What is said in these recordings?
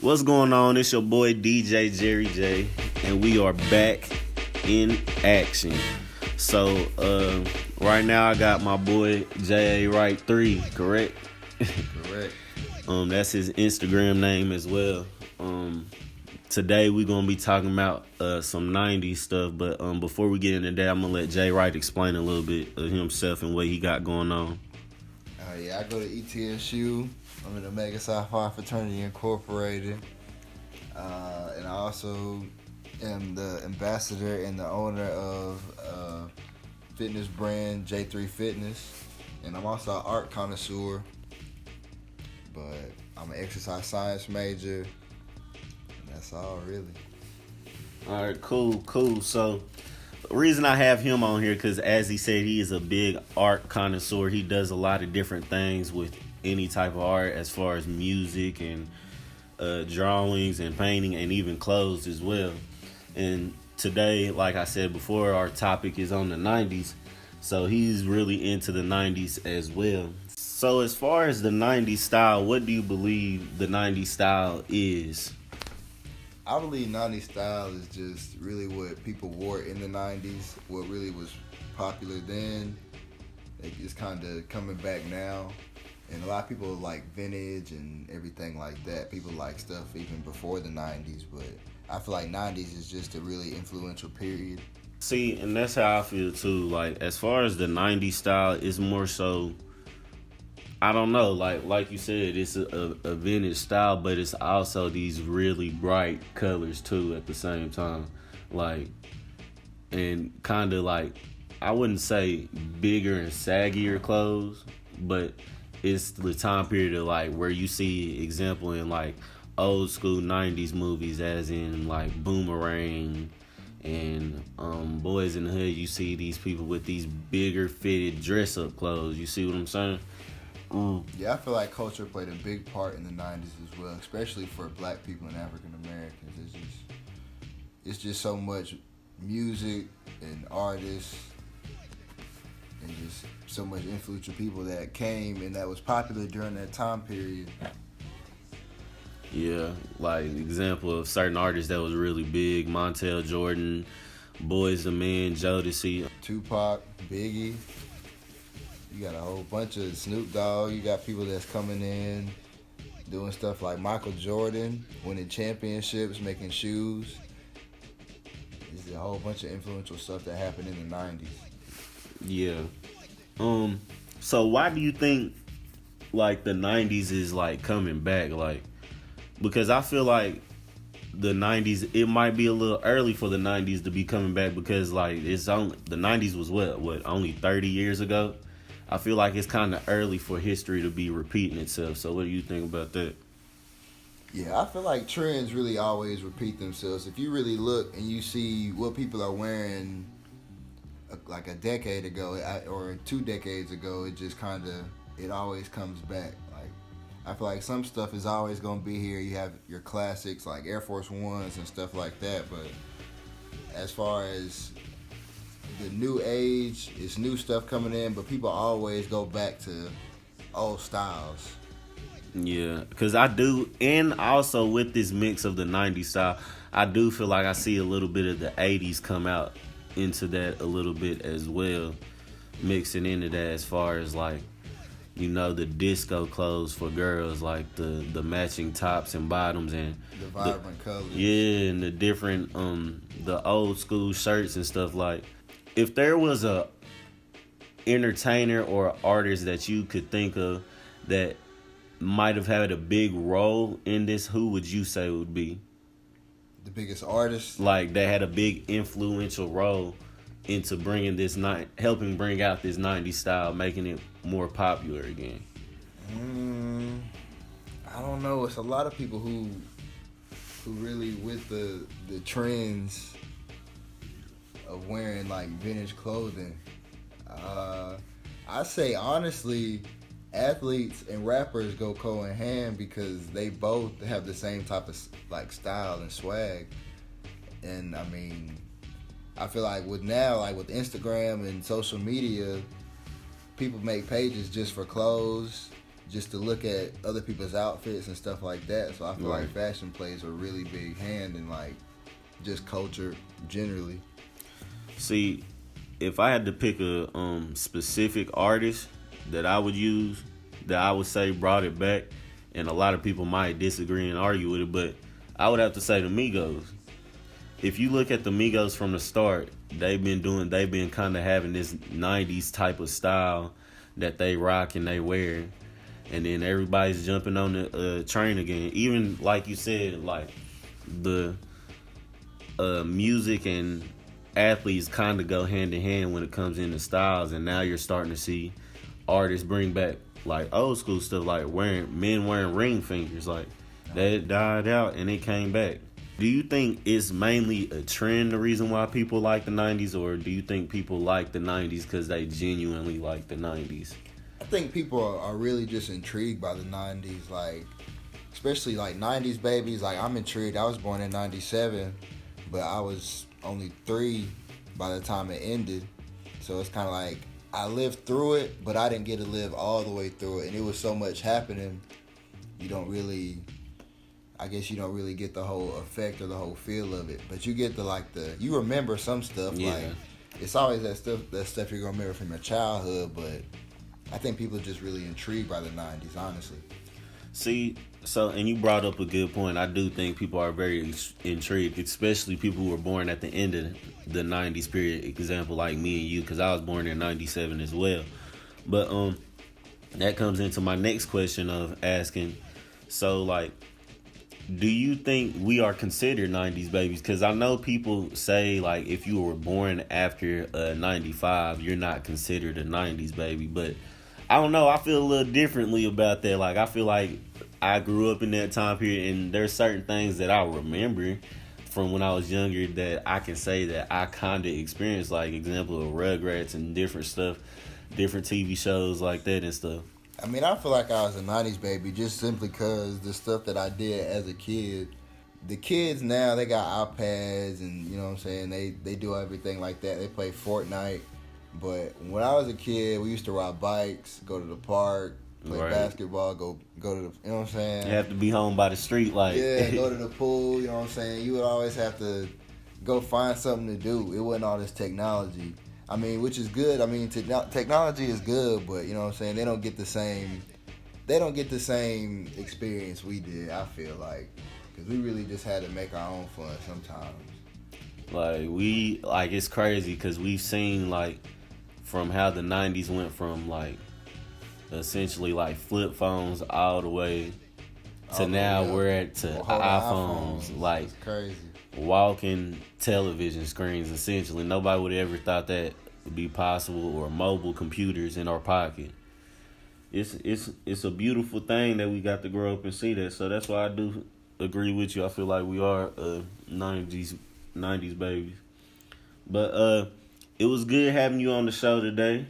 What's going on? It's your boy DJ Jerry J, and we are back in action. So, right now I got my boy J.A. Wright 3, correct? Correct. That's his Instagram name as well. Today we're gonna be talking about some '90s stuff, but before we get into that, I'm gonna let Jay Wright explain a little bit of himself and what he got going on. I go to ETSU. I'm in the Omega Psi Phi Fraternity Incorporated, and I also am the ambassador and the owner of fitness brand J3 Fitness, and I'm also an art connoisseur. But I'm an exercise science major. That's all, really. All right, cool. So, the reason I have him on here, because as he said, he is a big art connoisseur. He does a lot of different things with any type of art, as far as music and drawings and painting and even clothes as well. And today, like I said before, our topic is on the 90s. So he's really into the 90s as well. So as far as the 90s style, what do you believe the 90s style is? I believe 90s style is just really what people wore in the 90s, what really was popular then. It's kind of coming back now. And a lot of people like vintage and everything like that. People like stuff even before the 90s, but I feel like 90s is just a really influential period. See, and that's how I feel too. Like, as far as the 90s style, it's more so, I don't know, like you said, it's a vintage style, but it's also these really bright colors too at the same time. Like, and kind of like, I wouldn't say bigger and saggier clothes, but it's the time period of like where you see example in like old school 90s movies, as in like Boomerang and Boys in the Hood. You see these people with these bigger fitted dress up clothes. You see what I'm saying? Yeah, I feel like culture played a big part in the 90s as well, especially for black people and African Americans. It's just so much music and artists and just so much influential people that came and that was popular during that time period. Yeah, like example of certain artists that was really big: Montel Jordan, Boyz II Men, Jodeci. Tupac, Biggie. You got a whole bunch of Snoop Dogg. You got people that's coming in doing stuff like Michael Jordan, winning championships, making shoes. There's a whole bunch of influential stuff that happened in the 90s. Yeah. So why do you think like the 90s is like coming back? Like, because I feel like the 90s, it might be a little early for the 90s to be coming back, because like it's only, the 90s was what only 30 years ago. I feel like it's kind of early for history to be repeating itself. So what do you think about that? Yeah, I feel like trends really always repeat themselves. If you really look and you see what people are wearing like a decade ago or 2 decades ago, it just kind of, it always comes back. Like, I feel like some stuff is always going to be here. You have your classics like Air Force Ones and stuff like that, but as far as the new age, it's new stuff coming in, but people always go back to old styles. Yeah, because I do, and also with this mix of the 90s style, I do feel like I see a little bit of the 80s come out into that a little bit as well, mixing into that as far as like, you know, the disco clothes for girls, like the matching tops and bottoms and the vibrant colors. Yeah, and the different the old school shirts and stuff. Like, if there was a entertainer or artist that you could think of that might have had a big role in this, who would you say it would be? The biggest artist? Like, that had a big influential role into bringing this helping bring out this 90s style, making it more popular again. I don't know. It's a lot of people who really with the trends of wearing like vintage clothing. I say honestly, athletes and rappers go co in hand because they both have the same type of like style and swag. And I mean, I feel like with Instagram and social media, people make pages just for clothes. just to look at other people's outfits and stuff like that. So I feel like fashion plays a really big hand in like just culture generally. See, if I had to pick a specific artist that I would use, that I would say brought it back, and a lot of people might disagree and argue with it, but I would have to say the Migos. If you look at the Migos from the start, they've been kind of having this 90s type of style that they rock and they wear. And then everybody's jumping on the train again. Even like you said, like the music and athletes kind of go hand in hand when it comes into styles. And now you're starting to see artists bring back like old school stuff, like men wearing ring fingers. Like that died out and it came back. Do you think it's mainly a trend, the reason why people like the 90s, or do you think people like the 90s because they genuinely like the 90s? I think people are really just intrigued by the 90s, like, especially like 90s babies. Like, I'm intrigued. I was born in 97, but I was only 3 by the time it ended. So it's kind of like I lived through it, but I didn't get to live all the way through it. And it was so much happening, you don't really get the whole effect or the whole feel of it. But you get you remember some stuff. Yeah. Like, it's always that stuff you're going to remember from your childhood, but I think people are just really intrigued by the 90s, honestly. See, and you brought up a good point. I do think people are very intrigued, especially people who were born at the end of the 90s period. Example, like me and you, because I was born in 97 as well. But that comes into my next question of asking, so, like, do you think we are considered 90s babies? Because I know people say, like, if you were born after 95, you're not considered a 90s baby. But I don't know. I feel a little differently about that. Like, I feel like I grew up in that time period, and there's certain things that I remember from when I was younger that I can say that I kind of experienced, like, example of Rugrats and different stuff, different TV shows like that and stuff. I mean, I feel like I was a 90s baby just simply because the stuff that I did as a kid. The kids now, they got iPads and, you know what I'm saying, they do everything like that. They play Fortnite. But when I was a kid, we used to ride bikes, go to the park, play basketball, go to the, you know what I'm saying? You have to be home by the street, like. Yeah, go to the pool, you know what I'm saying? You would always have to go find something to do. It wasn't all this technology. I mean, which is good. I mean, technology is good, but, you know what I'm saying, they don't get the same experience we did, I feel like. Because we really just had to make our own fun sometimes. Like, it's crazy because we've seen, like, from how the 90s went from, like, essentially, like, flip phones all the way to now we're at iPhones. Like, it's crazy. Walking television screens, essentially. Nobody would have ever thought that would be possible, or mobile computers in our pocket. It's a beautiful thing that we got to grow up and see that. So that's why I do agree with you. I feel like we are 90s babies. But it was good having you on the show today.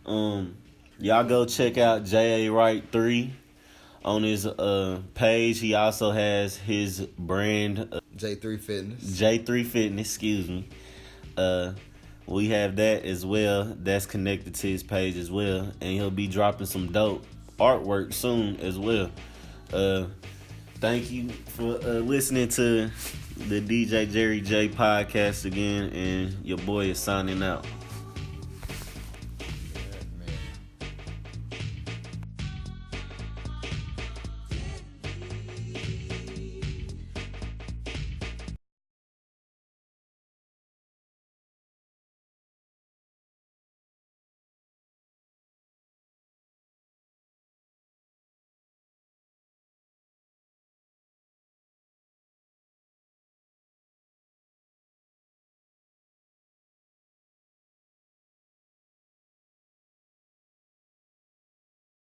Y'all go check out J.A. Wright 3 on his page. He also has his brand J3 Fitness. J3 Fitness, excuse me. We have that as well. That's connected to his page as well. And he'll be dropping some dope artwork soon as well. Thank you for listening to the DJ Jerry J podcast again. And your boy is signing out.